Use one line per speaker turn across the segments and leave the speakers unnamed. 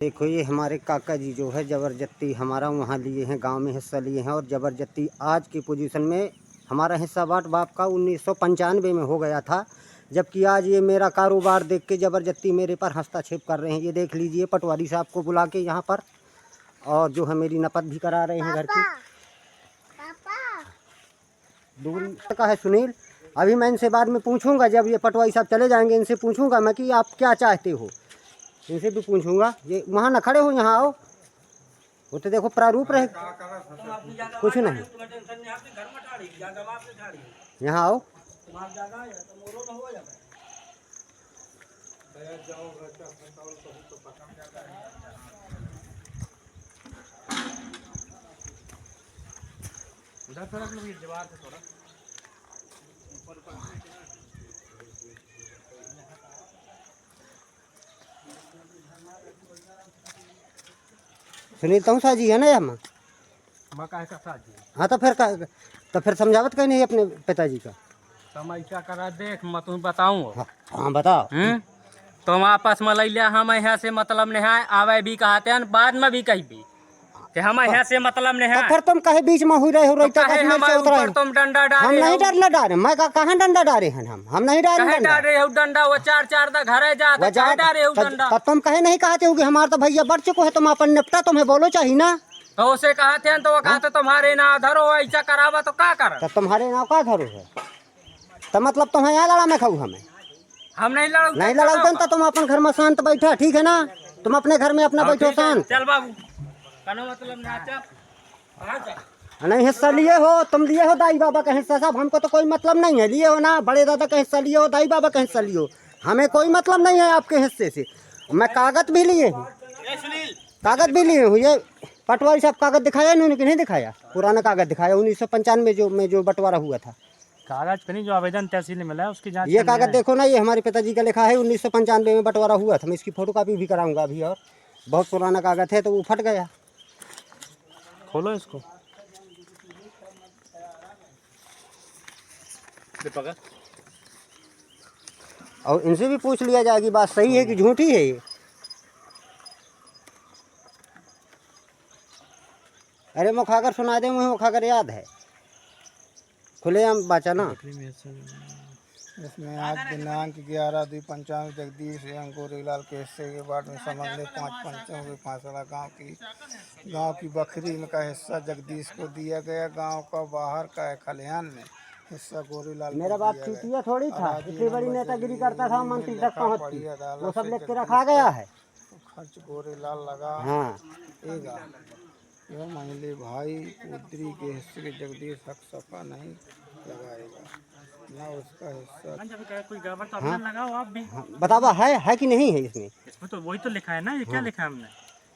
देखो ये हमारे काका जी जो है ज़बरदस्ती हमारा वहाँ लिए हैं, गांव में हिस्सा लिए हैं और ज़बरदस्ती आज की पोजीशन में हमारा हिस्सा बाप का 1995 में हो गया था, जबकि आज ये मेरा कारोबार देख के ज़बरदस्ती मेरे पर हस्तक्षेप कर रहे हैं। ये देख लीजिए पटवारी साहब को बुला के यहाँ पर, और जो है मेरी नपत भी करा रहे हैं घर की। दूरी का है सुनील, अभी मैं इनसे बाद में पूछूंगा, जब ये पटवारी साहब चले जाएंगे इनसे पूछूंगा मैं कि आप क्या चाहते हो, इनसे भी पूछूंगा। ये वहाँ न खड़े हो, यहाँ आओ। वो तो देखो प्रारूप रहे, कुछ नहीं, यहाँ आओ। उधर थोड़ा दीवार से थोड़ा सुनील तौसा जी है ना यहाँ हाँ, तो फिर समझावत कहीं नहीं अपने पिताजी का।
तुम ऐसा करा देख मैं तुम्हें बताऊँ।
हाँ बताओ।
तुम आपस में लिया हम यहाँ से मतलब नहीं है, आवे भी कहते हैं बाद में भी कही भी कि हम यहाँ से मतलब नहीं है।
तो फिर तुम कहे बीच में हुई रहे हो,
तुम डंडा डाले।
हम नहीं डरना डारे, मैं कहाँ डंडा डारे हैं, हम नहीं
डारे हो डंडा। वो चार घरे जाता डारे हो डंडा।
तुम कहे नहीं कहते हो कि हमारा तो भैया बढ़ चुको है, तुम अपन निपटा, तुम्हें बोलो चाहिए ना।
तो उसे कहते हैं तो वो कहते तुम्हारे नाव धरो, ऐसा करावा तो क्या कर।
तुम्हारे नाव का धरो है तो मतलब तुम्हें यहाँ लड़ा मैं खाऊ,
हम नहीं लड़ाऊ।
नहीं लड़ाऊ तो तुम अपन घर में शांत बैठा, ठीक है ना, तुम अपने घर में अपना बैठो शांत।
चल बाबू मतलब
नहीं हिस्सा लिए हो, तुम लिए हो दाई बाबा का हिस्सा, साहब हमको तो कोई मतलब नहीं है, लिए हो ना, बड़े दादा का हिस्सा लिए हो, दाई बाबा का हिस्सा लिए हो, हमें कोई मतलब नहीं है आपके हिस्से से। मैं कागज भी लिए हूँ, कागज भी लिए हूँ। ये पटवारी साहब कागज दिखाया इन्होंने कि नहीं दिखाया? पुराना कागज दिखाया 1995 में जो बंटवारा हुआ था।
कागज पे नहीं, जो आवेदन तहसील में मिला है उसकी जांच।
ये कागज देखो ना, ये हमारे पिताजी का लिखा है 1995 में बंटवारा हुआ था। मैं इसकी फोटो कॉपी भी कराऊंगा अभी, और बहुत पुराना कागज है तो वो फट गया।
खोलो इसको।
और इनसे भी पूछ लिया जाए कि बात सही है कि झूठी है। ये अरे मुखाकर सुना दे, मुझे मुखाकर याद है, खुलेआम बाचा ना।
इसमें आज दिनांक 11/2/95 जगदीश एवं गोरीलाल के हिस्से के बाद में संबंधित 5 पंचों के फासला गांव की बखरी का हिस्सा जगदीश को दिया गया। गांव का बाहर का खलिहान में हिस्सा गोरीलाल।
मेरा बाप चूतिया थोड़ी था, इतनी बड़ी नेतागिरी करता था, मंत्री तक पहुँचती, वो सब लिख के रखा गया है।
खर्च गोरीलाल लगा।
हाँ
यह महिला भाई पुत्री के हिस्से के जगदीश हक सफा नहीं लगाएगा, ना उसका हिस्सा।
कोई गड़बड़ तो अपना लगाओ आप भी।
बतावा है कि नहीं है इसमें
तो वही तो लिखा है ना, ये क्या लिखा है हमने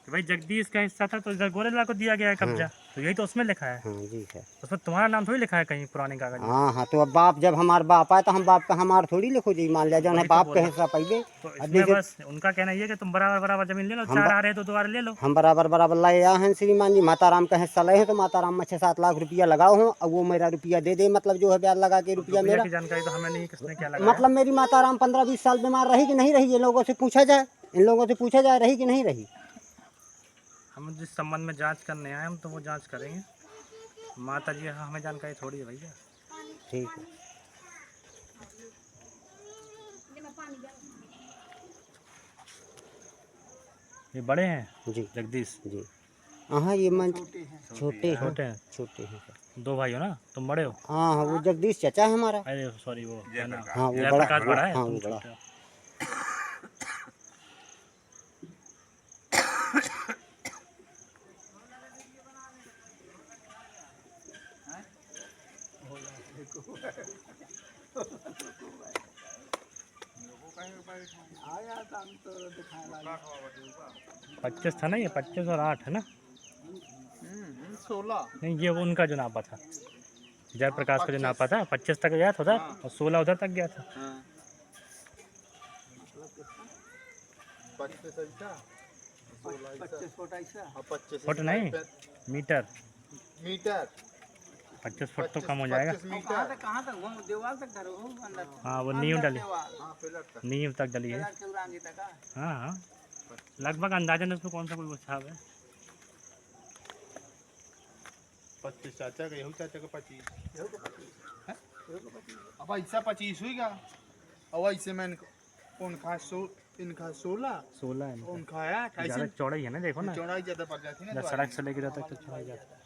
कि भाई जगदीश का हिस्सा था तो इधर गोरेलाल को दिया गया है कब्जा। तो यही तो उसमें लिखा है।
जी है,
उसमें तुम्हारा नाम थोड़ी लिखा है कहीं पुराने कागज।
हाँ तो अब बाप जब हमारे बाप आए तो हम बाप का हमार थोड़ी लिखो जी, मान लिया जाना बाप का हिस्सा पहले।
तो बस उनका कहना ये कि तुम बराबर जमीन ले लो, 4 आ रहे तो 2 ले लो।
हम बराबर लाए हैं श्रीमान जी, माताराम का हिस्सा ले हैं तो माताराम में 6-7 लाख रुपया लगाओ हूँ, अब वो मेरा रुपया दे, मतलब जो है ब्याज लगा के रुपया मेरा।
जानकारी तो हमें नहीं, किसने क्या लगाया।
मतलब मेरी माताराम 15-20 साल बीमार रही कि नहीं रही, ये लोगों से पूछा जाए, इन लोगों से पूछा जाए रही कि नहीं रही।
हम जिस संबंध में जांच करने आए हम तो वो जांच करेंगे। माता जी हमें जानकारी थोड़ी है भैया।
ठीक है।
ये बड़े हैं
जी
जगदीश जी।
हाँ ये मन छोटे हैं।
2 भाई हो ना, तुम बड़े हो।
हाँ वो जगदीश चाचा है हमारा।
अरे सॉरी वो
हाँ वो बड़ा है।
हाँ वो बड़ा। पच्चीस था ना, ये 25 और 8 है ना।
16
नहीं, ये वो उनका जो नापा था, जयप्रकाश का जो नापा था 25 तक गया था उधर, और 16 उधर तक गया था।
25
फुट नहीं, मीटर। 25 फुट तो कम हो जाएगा।
कहाँ तक वो दीवार तक धरो अंदर।
हाँ वो नींव डली, नींव तक डली है। हाँ लगभग अंदाजन उसमें कौन सा कोई वो छाप है?
25 चाचा का, यही चाचा का 25, अब ऐसा 25 हुईगा। और ऐसे में उनका 16
16 है
उनका है 28।
चौड़ाई है ना, देखो ना,
चौड़ाई ज्यादा पड़ जाती है ना,
जब सड़क से लेके जाता है तो चौड़ाई जाता है।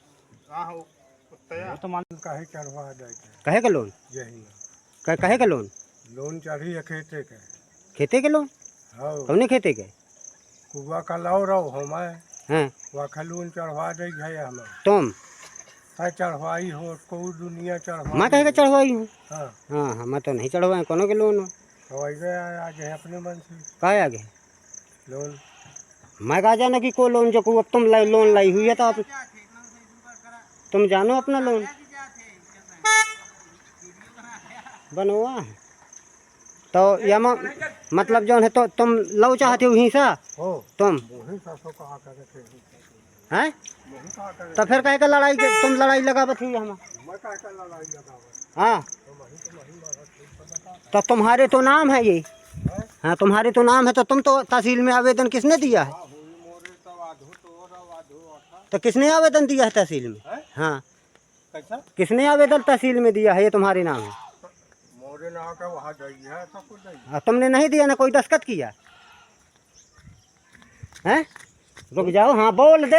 हाँ हो
वो तो मान
काहे चढ़वा जाए
कहे के लोन?
यही
कहे के लोन?
लोन चढ़ी है खेते के।
खेते के लोन?
हाँ
कौने खेते के?
कुआ का लाओ रहो हम
हैं
वह लोन चढ़वा दे है हम
तुम?
है चढ़वाई हो कोई दुनिया चढ़वा।
मैं कहे के चढ़वाई हूँ?
हाँ
हाँ हाँ, मैं तो नहीं चढ़वाई कोनो के लोन।
तो ऐसे आज है अपने मन से
कहे आगे
लोन।
मैं कहा जाना कि को लोन जो को अब तुम लोन लाई हुई है तो आप तुम जानो अपना लोन बनवा। तो या मतलब जो है तो तुम लो चाहते हो हिस्सा
हो
तुम
वही सासों कहा करे
हैं?
वही कहा करे।
तो फिर कहे का लड़ाई के तुम लड़ाई लगावत हुई हम?
मैं कहा का लड़ाई लगावत।
हाँ तो तुम्हारे तो नाम है ये। हाँ तुम्हारे तो नाम है तो तुम तो तहसील में आवेदन किसने दिया है? तो किसने आवेदन दिया है तहसील में? हाँ
कैसा
किसने आवेदन तहसील में दिया है ये तुम्हारे नाम है?
मोरे नाव का वहाँ जाइए है सब कुछ जाइए।
हाँ, तुमने नहीं दिया ना कोई दस्तखत किया हैं? रुक जाओ। हाँ बोल दे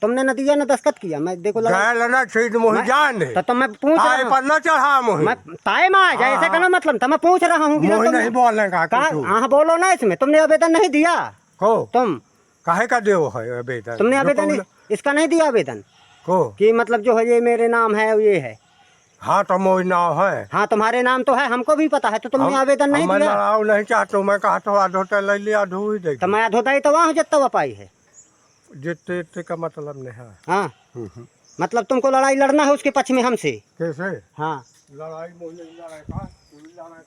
तुमने न दिया ना दस्तखत किया। मैं देखो
ना छीट मोहि जान है
तो मैं पूछ रहा हूँ
पर न चढ़ा मोहि
मैं ताए में आ जाए ऐसे का ना मतलब था। मैं पूछ रहा हूँ कि
मोहि नहीं बोलने का
हाँ बोलो ना इसमें तुमने आवेदन नहीं दिया
को
तुम
काहे का देव है आवेदन?
तुमने आवेदन इसका नहीं दिया आवेदन
को
कि मतलब जो है ये मेरे नाम है ये है।
हाँ तो मोहि नाव है।
हाँ तुम्हारे नाम तो है हमको भी पता है तो तुमने आवेदन नहीं
मैं
दिया।
लड़ाऊ नहीं चाहता मैं कहा तो आधोटा ले लिया आधो ही दे
तो मैं अधोदाई तो वहाँ जितना पाई है
जितने का मतलब नहीं है।
हाँ मतलब तुमको लड़ाई लड़ना है उसके पक्ष में हमसे?
कैसे
हाँ
लड़ाई मोहि लड़ाई का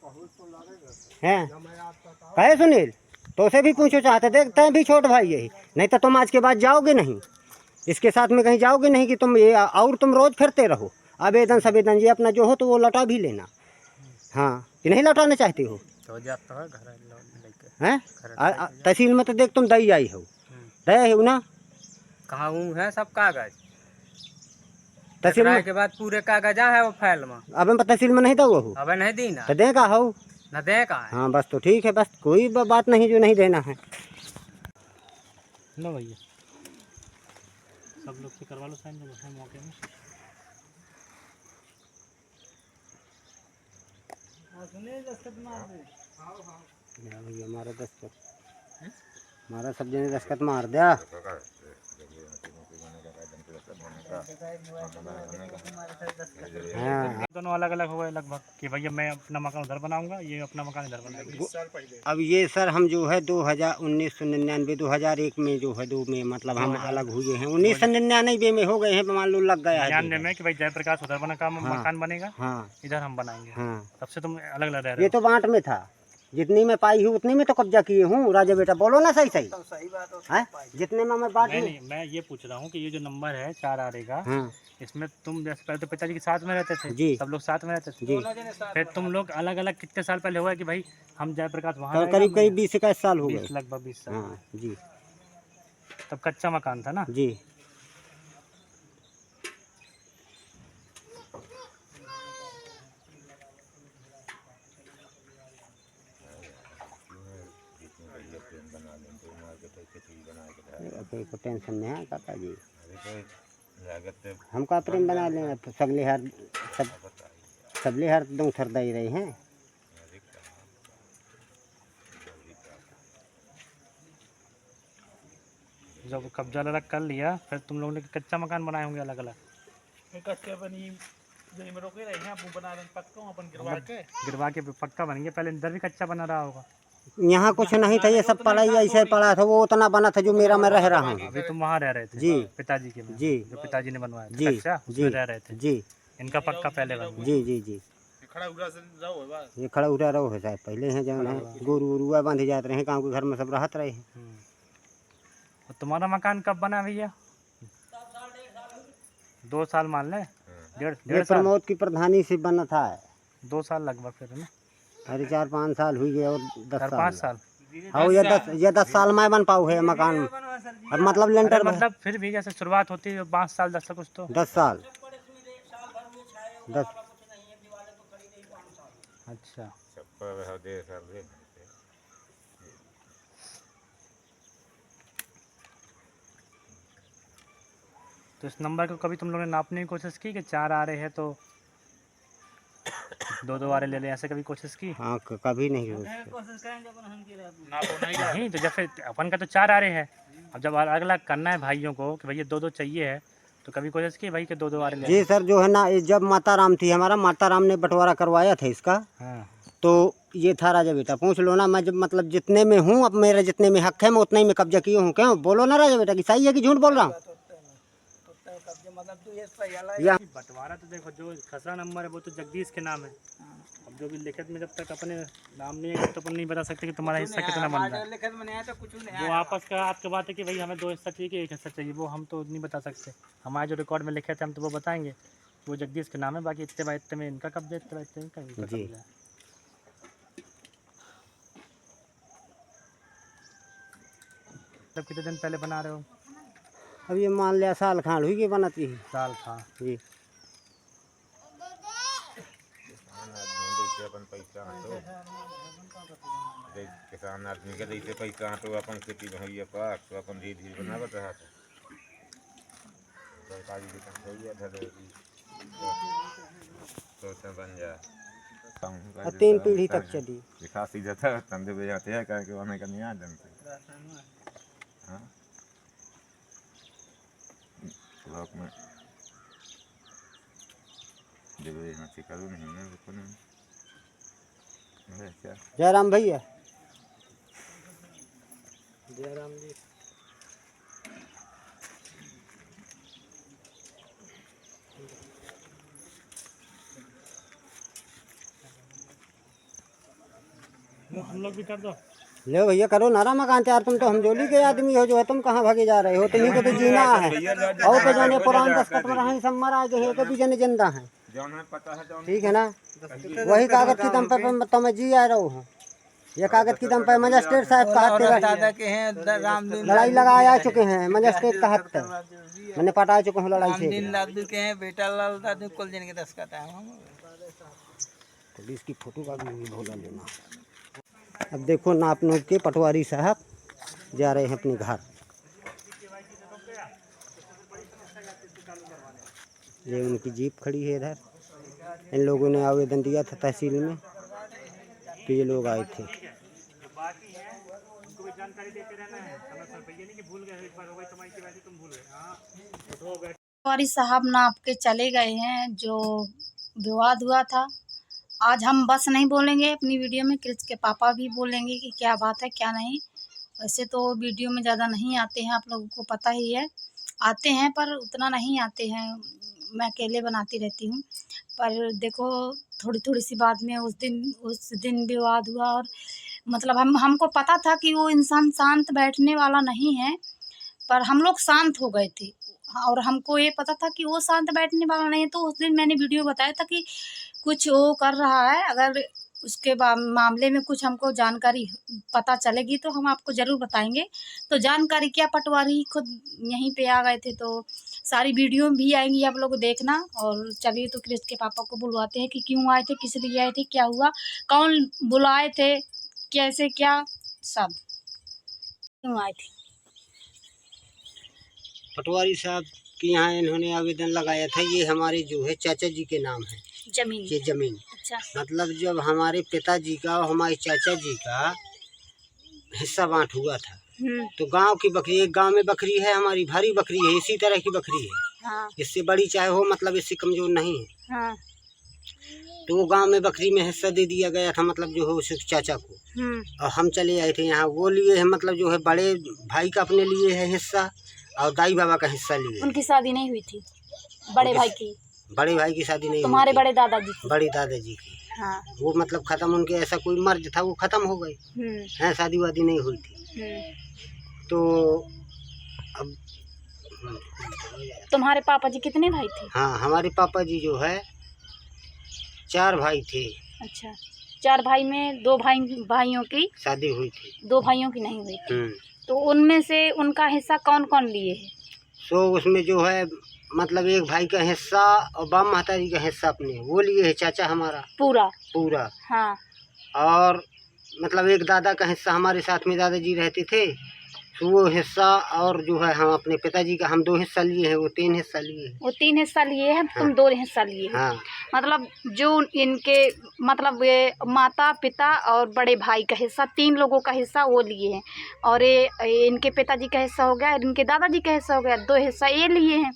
हो तो लड़ेगा
हैं
ना। मैं आपका
कहे सुनील तो उसे भी पूछो चाहते देखते हैं भी छोट भाई यही नहीं तो तुम आज के बाद जाओगे नहीं इसके साथ में कहीं जाओगे नहीं कि तुम ये और तुम रोज फिरते रहो आवेदन सवेदन ये अपना जो हो तो वो लौटा भी लेना। हाँ कि नहीं लौटाना चाहते हो
तो जाता है घर लेके
हैं? तहसील में तो देख तुम दई आई हो दया हो ना
कहाँ हूँ है सब कागज
तहसील में
के बाद पूरे कागज है वो फाइल में।
अब तहसील में नहीं दो हो
अबे नहीं दी ना
तो देगा हो
न दे कहाँ है।
हाँ बस तो ठीक है बस कोई बात नहीं जो नहीं देना है।
लो भैया सब लोग से करवा लो साइन मौके में।
भैया हमारा दस्तखत हमारा सब जने दस्तखत मार दिया। हाँ
दोनों अलग अलग हो गए लगभग कि भैया मैं अपना मकान उधर बनाऊंगा ये अपना मकान इधर बनाएगा।
अब ये सर हम जो है 1999 2001 में जो है 2 में मतलब हम अलग हुए हैं। 1999 में हो गए हैं मान लो लग गया है।
जानने में कि भाई जयप्रकाश उधर बना काम मकान बनेगा
हाँ
इधर हम बनाएंगे।
हाँ
तब से तुम अलग अलग रह रहे
ये तो बांट में था जितनी में पाई हूँ उतनी में तो कब्जा किए हूँ। राजा बेटा बोलो ना सही सही है जितने में मैं बांट
मैं
हूँ।
नहीं मैं ये पूछ रहा हूँ कि ये जो नंबर है 4 आरे का
हाँ
इसमें तुम जैसे पहले तो पिताजी के साथ में रहते थे
जी
सब लोग साथ में रहते थे
जी
फिर तुम लोग अलग अलग कितने साल पहले हुआ कि भाई हम जयप्रकाश वहाँ
तो करीब करीब 20-21 साल हो गए।
लगभग 20 साल
हाँ जी
तब कच्चा मकान था ना।
जी कोई को टेंशन नहीं है काका जी हमका प्रेम बना लेना तो सगले हर सबले हर दो थर दे रहे हैं।
जब कब्जा अलग कर लिया फिर तुम लोगों ने कच्चा मकान बनाए होंगे अलग अलग।
कच्चे बनी जनी में रोके रहे हैं अपन बना रहे पक्का अपन
गिरवा के पक्का बनेंगे पहले इधर भी कच्चा बना रहा होगा।
यहाँ कुछ नहीं था ये सब पढ़ाई ऐसे पढ़ा था वो उतना बना था जो मेरा मैं रह रहा हूँ।
अभी तुम वहाँ रह रहे थे
जी
पिताजी के में
जी
जो पिताजी ने बनवाया था
जी
कच्चा
जी
उसमें रह रहे थे।
जी
इनका पक्का पहले बन गया।
जी जी जी
खड़ा उड़ा से रहो बस
ये खड़ा उड़ा रहो है साहब पहले हैं जो है गोरू वोरुआ बांधे जाते रहे गाँव के घर में सब रहत रहे हैं।
और तुम्हारा मकान कब बना भैया? 2 साल मान ले डेढ़
ये
साल
प्रमोद की प्रधानी से बना था
2 साल लगभग फिर है ना
अरे 4-5 साल हुई है और 10
4-5
साल
साल
हाँ ये 10 साल में बन पाऊ है मकान। अब मतलब
अरे
लेंटर
मतलब फिर भी जैसे शुरुआत होती है 5 साल 10 साल कुछ तो।
10 साल 10।
अच्छा तो इस नंबर को कभी तुम लोगों ने नापने की कोशिश की कि 4 आ रहे हैं तो 2 आ रहे ले लें, ऐसे कभी कोशिश की?
हाँ कभी नहीं हुई।
नहीं तो जैसे अपन का तो 4 आ रहे हैं, अब जब अलग अलग करना है भाइयों को कि भैया 2 चाहिए है तो कभी कोशिश की भाई कि 2 आ रहे ले
जी सर जो है ना, ये जब माता राम थी हमारा, माता राम ने बंटवारा करवाया था इसका,
हाँ
तो ये था राजा बेटा, पूछ लो ना। मैं जब मतलब जितने में हूँ, अब मेरे जितने में हक है मैं उतने ही में कब्जा किए हूँ। क्यों बोलो ना राजा बेटा कि सही है कि झूठ बोल रहा हूँ? या
बंटवारा तो देखो जो खसरा नंबर है वो तो जगदीश के नाम है। अब जो भी लिखित में जब तक अपने नाम नहीं है तो अपन नहीं बता सकते कि तुम्हारा हिस्सा कितना बन रहा है। वो आपस का आपके बात है कि भाई हमें 2 हिस्सा चाहिए कि 1 हिस्सा चाहिए, वो हम तो नहीं बता सकते। हमारे जो रिकॉर्ड में लिखे थे हम तो वो बताएंगे, वो जगदीश के नाम है। बाकी इतने बाय इतने में इनका कब्जा, इतने बाय इतने इनका भी
जी।
कब्जा है। तब कितने दिन पहले बना रहे हो?
अब ये मान लिया साल खान हुई कि बनाती है।
साल था
जी
किसान आदमी के जैसे पैसा तो अपन खेती भैया पास तो अपन धीरे धीरे बनावत रहा था। सरकारी दुकान भैया धरेगी तो बन जाए।
और 3 पीढ़ी तक चली।
दिखा सीधा था तंदे पे जाते हैं करके वहाँ का नहीं आ जानते। हाँ ब्लॉक में डिबे में चिकन नहीं है वो नहीं क्या।
जयराम भैया, जयराम जी
हम लोग भी कर दो।
ले भैया करो नारा मकान तैयार। तुम तो हमजोली के आदमी हो, जो है तुम कहाँ भागे जा रहे हो? तुम्ही को तो जीना है। और तो जाने पुरान 10 कट में रहे सब मरा गए, कभी जने जिंदा है। ठीक है ना, वही कागज की दम पे तो मैं जी आ रहा हूँ। ये कागज की दम पे मजिस्ट्रेट साहब का हाथ लड़ाई लगा चुके हैं। मजिस्ट्रेट का हाथ मैंने पटा चुका हूँ लड़ाई से।
बेटा लाल दादू कुल दिन के 10 का
पुलिस की फोटो का भी भूला लेना। अब देखो नाप नूप के पटवारी साहब जा रहे हैं अपने घर। ये उनकी जीप खड़ी है इधर। इन लोगों ने आवेदन दिया था तहसील में, तो ये लोग आए थे।
पटवारी साहब नाप के चले गए हैं। जो विवाद हुआ था, आज हम बस नहीं बोलेंगे अपनी वीडियो में, क्रिस के पापा भी बोलेंगे कि क्या बात है क्या नहीं। वैसे तो वीडियो में ज़्यादा नहीं आते हैं, आप लोगों को पता ही है। आते हैं पर उतना नहीं आते हैं, मैं अकेले बनाती रहती हूँ। पर देखो थोड़ी थोड़ी सी बात में उस दिन विवाद हुआ, और मतलब हमको पता था कि वो इंसान शांत बैठने वाला नहीं है, पर हम लोग शांत हो गए थे। और हमको ये पता था कि वो शांत बैठने वाला नहीं है, तो उस दिन मैंने वीडियो बताया था कि कुछ वो कर रहा है, अगर उसके मामले में कुछ हमको जानकारी पता चलेगी तो हम आपको ज़रूर बताएंगे। तो जानकारी क्या, पटवारी खुद यहीं पे आ गए थे, तो सारी वीडियो भी आएंगी, आप लोग देखना। और चलिए तो क्रिस के पापा को बुलवाते हैं कि क्यों आए थे, किस लिए आए थे, क्या हुआ, कौन बुलाए थे, कैसे क्या, सब क्यों आए थे।
पटवारी साहब के यहाँ इन्होंने आवेदन लगाया था। ये हमारे जो है चाचा जी के नाम है
जमीन।
ये जमीन।
अच्छा।
मतलब जब हमारे पिताजी का और हमारे चाचा जी का हिस्सा बांट हुआ था, तो गांव की बकरी, एक गांव में बकरी है हमारी, भारी बकरी है, इसी तरह की बकरी है।
हाँ।
इससे बड़ी चाहे हो, मतलब इससे कमजोर नहीं है।
हाँ।
तो वो गांव में बकरी में हिस्सा दे दिया गया था, मतलब जो है उस चाचा को। और हम चले आए थे यहाँ, वो लिए है मतलब जो है बड़े भाई का अपने लिए है हिस्सा, और दाई बाबा का हिस्सा लिए।
उनकी शादी नहीं हुई थी, बड़े भाई की।
बड़े भाई की शादी नहीं,
तुम्हारे बड़े दादाजी की।
बड़े दादाजी की।
हाँ।
वो मतलब खत्म, उनके ऐसा कोई मर्ज था वो खत्म हो गई है, शादी वादी नहीं हुई थी। तो अब
तुम्हारे पापा जी कितने भाई थे?
हाँ, हमारे पापा जी जो है 4 भाई थे।
अच्छा। 4 भाई में 2 भाइयों की
शादी हुई थी।
2 भाइयों की नहीं हुई थी। तो उनमें से उनका हिस्सा कौन कौन लिए है?
तो उसमें जो है मतलब एक भाई का हिस्सा और बाम महतारी का हिस्सा अपने वो लिए है चाचा हमारा
पूरा?
पूरा।
हाँ।
और मतलब एक दादा का हिस्सा हमारे साथ में दादाजी रहते थे, तो वो हिस्सा, और जो है हम अपने पिताजी का हम 2 हिस्सा लिए हैं, वो 3 हिस्सा लिए हैं।
वो 3 हिस्सा लिए हैं, तुम
हाँ।
2 हिस्सा लिए हैं।
हाँ।
मतलब जो इनके मतलब ये माता पिता और बड़े भाई का हिस्सा, 3 लोगों का हिस्सा वो लिए हैं, और ये इनके पिताजी का हिस्सा हो गया, इनके दादाजी का हिस्सा हो गया, 2 हिस्सा ये लिए हैं।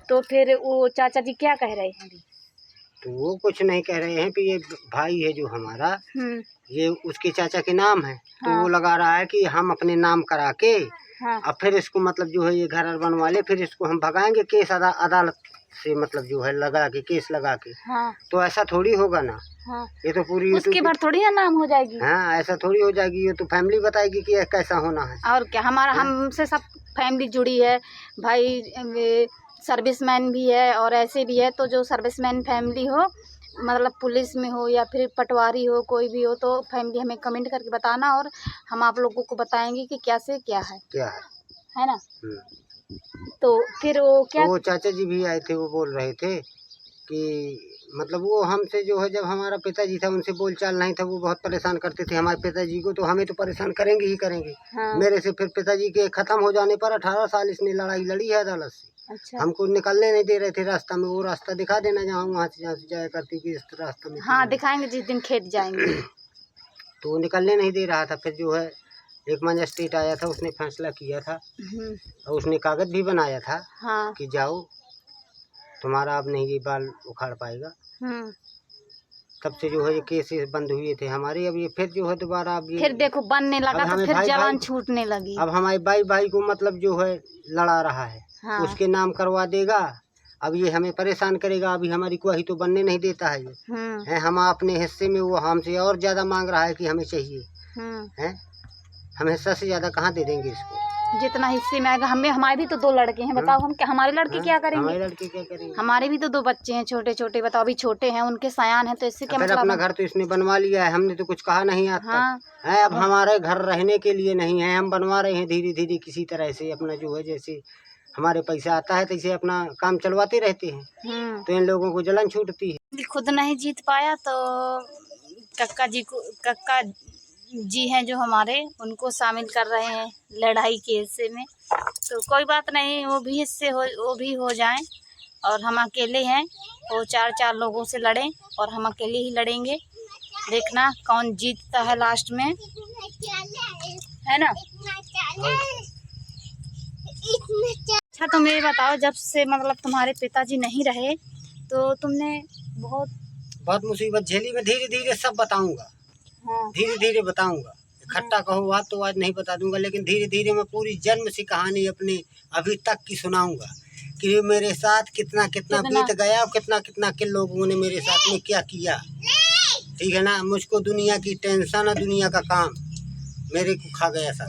तो फिर वो चाचा जी क्या कह रहे हैं?
तो वो कुछ नहीं कह रहे हैं कि ये भाई है जो हमारा, ये उसके चाचा के नाम है। तो
हाँ।
वो लगा रहा है कि हम अपने नाम करा के
हाँ।
अब फिर इसको मतलब जो है ये घर बनवा ले, फिर इसको हम भगाएंगे केस अदालत से, मतलब जो है लगा के केस लगा के।
हाँ।
तो ऐसा थोड़ी होगा ना।
हाँ।
ये तो पूरी
उसके बाद थोड़ी ना नाम हो जाएगी।
हाँ, ऐसा थोड़ी हो जाएगी, ये तो फैमिली बताएगी कि कैसा होना है।
और क्या, हमारा हमसे सब फैमिली जुड़ी है, भाई सर्विसमैन भी है और ऐसे भी है। तो जो सर्विसमैन फैमिली हो, मतलब पुलिस में हो या फिर पटवारी हो, कोई भी हो, तो फैमिली हमें कमेंट करके बताना और हम आप लोगों को बताएंगे कि क्या से क्या है ना। तो फिर वो क्या,
तो वो चाचा जी भी आए थे, वो बोल रहे थे कि मतलब वो हमसे जो है, जब हमारा पिताजी था उनसे बोलचाल नहीं था, वो बहुत परेशान करते थे हमारे पिताजी को, तो हमें तो परेशान करेंगे ही करेंगे।
हाँ।
मेरे से फिर पिताजी के ख़त्म हो जाने पर 18 साल इसने लड़ाई लड़ी है अदालत से।
अच्छा।
हमको निकलने नहीं दे रहे थे रास्ता में, वो रास्ता दिखा देना जहाँ जहाँ से जाया करती थी, इस रास्ते में।
हाँ, दिखाएंगे जिस दिन खेत जाएंगे।
तो वो निकलने नहीं दे रहा था। फिर जो है एक मजिस्ट्रेट आया था, उसने फैसला किया था और उसने कागज भी बनाया था। हाँ। कि जाओ, तुम्हारा अब नहीं ये बाल उखाड़ पाएगा। तब से जो है ये केस बंद हुए थे हमारे। अब ये फिर जो है दोबारा अब ये
फिर देखो बनने लगा, तो फिर जवान छूटने लगी।
अब हमारे भाई को मतलब जो है लड़ा रहा है। हाँ। उसके नाम करवा देगा, अब ये हमें परेशान करेगा। अभी हमारी कोई तो बनने नहीं देता है ये है। हम अपने हिस्से में, वो हमसे और ज्यादा मांग रहा है कि हमें चाहिए है। हम हिस्सा से ज्यादा कहाँ दे देंगे इसको,
जितना हिस्से में आएगा। हमारे भी तो 2 लड़के हैं, बताओ हम क्या, हमारे लड़के क्या करेंगे?
हमारे लड़के क्या करेंगे?
हमारे भी तो 2 बच्चे हैं छोटे छोटे, बताओ अभी छोटे हैं, उनके सयान है, तो इससे क्या मतलब?
अपना घर तो इसने बनवा लिया है, हमने तो कुछ कहा नहीं आज तक है। अब हमारे घर रहने के लिए नहीं है, हम बनवा रहे हैं धीरे धीरे किसी तरह से अपना जो है, जैसे हमारे पैसा आता है तैसे अपना काम चलवाते रहते हैं। तो इन लोगों को जलन छूटती है।
खुद नहीं जीत पाया तो कक्का जी हैं जो हमारे, उनको शामिल कर रहे हैं लड़ाई के हिस्से में। तो कोई बात नहीं, वो भी हो जाएं, और हम अकेले हैं। वो 4 लोगों से लड़ें और हम अकेले ही लड़ेंगे। देखना कौन जीतता है लास्ट में, है ना। अच्छा, तुम ये बताओ, जब से मतलब तुम्हारे पिताजी नहीं रहे तो तुमने बहुत
मुसीबत झेली। मैं धीरे धीरे सब बताऊंगा। हाँ। धीरे धीरे बताऊंगा। इकट्ठा कहो आज तो आज नहीं बता दूंगा, लेकिन धीरे धीरे मैं पूरी जन्म से कहानी अपने अभी तक की सुनाऊंगा कि मेरे साथ कितना बीत गया और कितना किन लोगों ने मेरे साथ में क्या किया। ठीक है ना। मुझको दुनिया की टेंशन और दुनिया का काम मेरे को खा गया सब।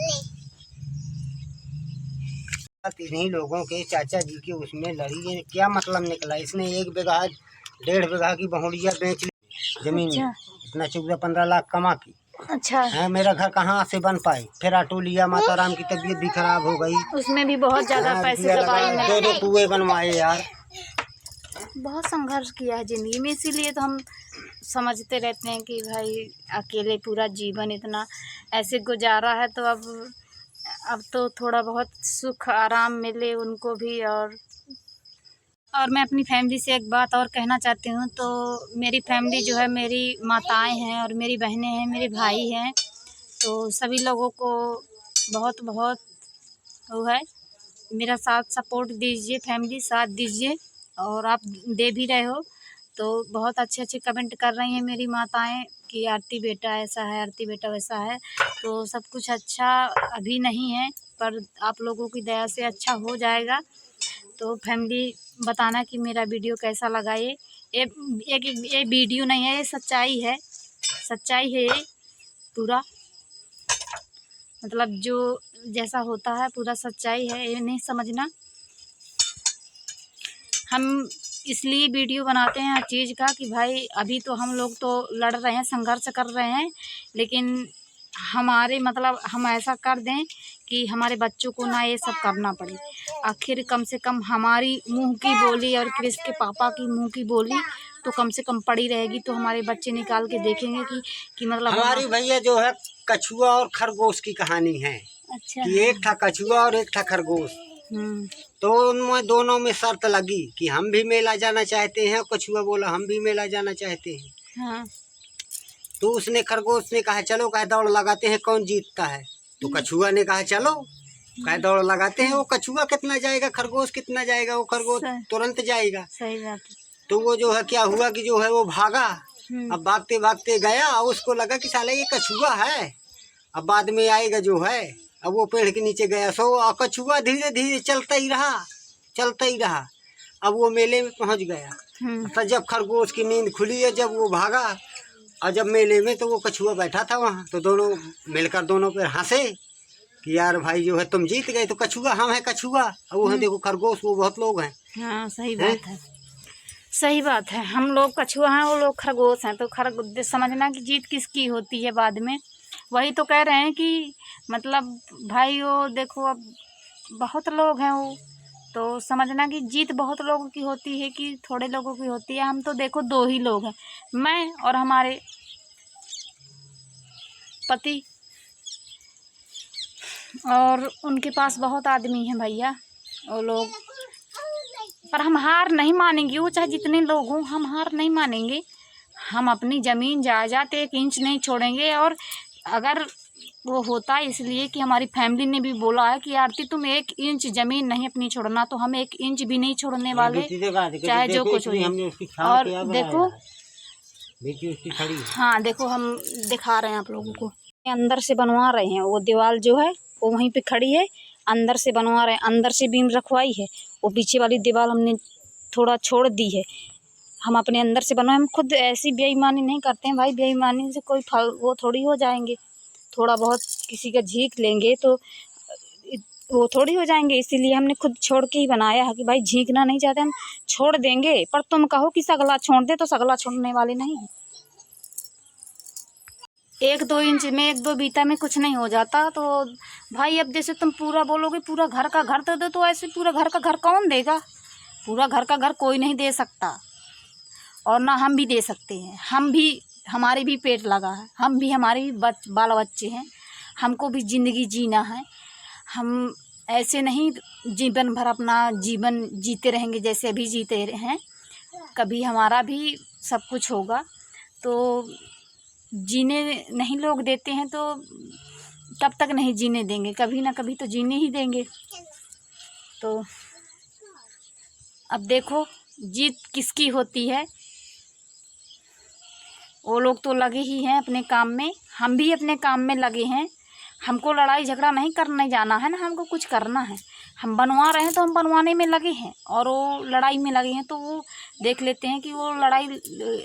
इन्हीं लोगों के चाचा जी के उसमें लड़ी है, क्या मतलब निकला। इसने 1 बीघा 1.5 बीघा की बहुड़िया बेच ली जमीन में, इतना 14-15 लाख कमा की। अच्छा है। मेरा घर कहाँ से बन पाए। फिर ऑटो लिया, माता राम की तबीयत भी खराब हो गई, उसमें भी बहुत ज्यादा पैसे लगाए। 2 कुएं बनवाए यार। बहुत संघर्ष किया है जिंदगी में, इसीलिए तो हम समझते रहते हैं कि भाई अकेले पूरा जीवन इतना ऐसे गुजारा है, तो अब तो थोड़ा बहुत सुख आराम मिले उनको भी। और मैं अपनी फैमिली से एक बात और कहना चाहती हूँ। तो मेरी फैमिली जो है, मेरी माताएं हैं और मेरी बहनें हैं, मेरे भाई हैं, तो सभी लोगों को बहुत बहुत वो है, मेरा साथ सपोर्ट दीजिए, फैमिली साथ दीजिए। और आप दे भी रहे हो, तो बहुत अच्छे कमेंट कर रही हैं मेरी माताएं कि आरती बेटा ऐसा है, आरती बेटा वैसा है। तो सब कुछ अच्छा अभी नहीं है, पर आप लोगों की दया से अच्छा हो जाएगा। तो फैमिली बताना कि मेरा वीडियो कैसा लगा। ये वीडियो नहीं है, ये सच्चाई है ये पूरा, मतलब जो जैसा होता है पूरा सच्चाई है, ये नहीं समझना। हम
इसलिए वीडियो बनाते हैं हर चीज़ का कि भाई अभी तो हम लोग तो लड़ रहे हैं, संघर्ष कर रहे हैं, लेकिन हमारे मतलब हम ऐसा कर दें कि हमारे बच्चों को ना ये सब करना पड़े। आखिर कम से कम हमारी मुंह की बोली और क्रिस के पापा की मुंह की बोली तो कम से कम पड़ी रहेगी, तो हमारे बच्चे निकाल के देखेंगे कि मतलब
हमारी भैया जो है कछुआ और खरगोश की कहानी है।
अच्छा
कि एक था कछुआ और एक था खरगोश। तो उनमें दोनों में शर्त लगी कि हम भी मेला जाना चाहते हैं। कछुआ बोला हम भी मेला जाना चाहते हैं।
हाँ।
तो उसने खरगोश ने कहा चलो कहा दौड़ लगाते हैं कौन जीतता है। तो कछुआ ने कहा चलो कहा दौड़ लगाते हैं। वो कछुआ कितना जाएगा, खरगोश कितना जाएगा, वो खरगोश तुरंत जाएगा।
सही बात है।
तो वो जो है क्या हुआ कि जो है वो भागा। अब भागते भागते गया और उसको लगा कि साला ये कछुआ है। अब बाद में आएगा जो है। अब वो पेड़ के नीचे गया सो कछुआ धीरे धीरे चलता ही रहा। अब वो मेले में पहुंच गया। तो जब खरगोश की नींद खुली है, जब वो भागा और जब मेले में तो वो कछुआ बैठा था वहाँ, तो दोनों मिलकर दोनों पे हंसे कि यार भाई जो है तुम जीत गए। तो कछुआ हम है कछुआ और वो है देखो खरगोश, वो बहुत लोग हैं।
हाँ सही बात है, सही बात है। हम लोग कछुआ हैं, वो लोग खरगोश हैं। तो समझना कि जीत किसकी होती है बाद में। वही तो कह रहे हैं कि मतलब भाई वो देखो अब बहुत लोग हैं वो, तो समझना कि जीत बहुत लोगों की होती है कि थोड़े लोगों की होती है। हम तो देखो 2 ही लोग हैं, मैं और हमारे पति, और उनके पास बहुत आदमी हैं भैया वो लोग। पर हम हार नहीं मानेंगे, वो चाहे जितने लोग हों हम हार नहीं मानेंगे। हम अपनी ज़मीन जायदाद 1 इंच नहीं छोड़ेंगे। और अगर वो होता है इसलिए कि हमारी फैमिली ने भी बोला है कि आरती तुम 1 इंच ज़मीन नहीं अपनी छोड़ना, तो हम 1 इंच भी नहीं छोड़ने वाले, चाहे जो कुछ हो जाए। और देखो हाँ देखो हम दिखा रहे हैं आप लोगों को, अंदर से बनवा रहे हैं। वो दीवार जो है वो वहीं पे खड़ी है, अंदर से बनवा रहे हैं। अंदर से बीम रखवाई है, वो पीछे वाली दीवार हमने थोड़ा छोड़ दी है। हम अपने अंदर से बनवाए, हम खुद ऐसी बेईमानी नहीं करते हैं भाई। बेईमानी से कोई वो थोड़ी हो जाएंगे। थोड़ा बहुत किसी का झींक लेंगे तो वो थोड़ी हो जाएंगे। इसीलिए हमने खुद छोड़ के ही बनाया है कि भाई झींकना नहीं चाहते हम छोड़ देंगे, पर तुम कहो कि सगला छोड़ दे तो सगला छोड़ने वाले नहीं हैं। 1-2 इंच में 1-2 बीता में कुछ नहीं हो जाता। तो भाई अब जैसे तुम पूरा बोलोगे पूरा घर का घर तो दो, तो ऐसे पूरा घर का घर कौन देगा? पूरा घर का घर कोई नहीं दे सकता, और ना हम भी दे सकते हैं। हम भी, हमारे भी पेट लगा है, हम भी, हमारे भी बाल बच्चे हैं, हमको भी ज़िंदगी जीना है। हम ऐसे नहीं जीवन भर अपना जीवन जीते रहेंगे जैसे अभी जीते हैं। कभी हमारा भी सब कुछ होगा। तो जीने नहीं लोग देते हैं तो कब तक नहीं जीने देंगे, कभी ना कभी तो जीने ही देंगे। तो अब देखो जीत किसकी होती है। वो लोग तो लगे ही हैं अपने काम में, हम भी अपने काम में लगे हैं। हमको लड़ाई झगड़ा नहीं करने जाना है ना, हमको कुछ करना है। हम बनवा रहे हैं तो हम बनवाने में लगे हैं, और वो लड़ाई में लगे हैं तो वो देख लेते हैं कि वो लड़ाई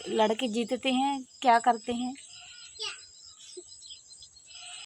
लड़के जीतते हैं क्या करते हैं।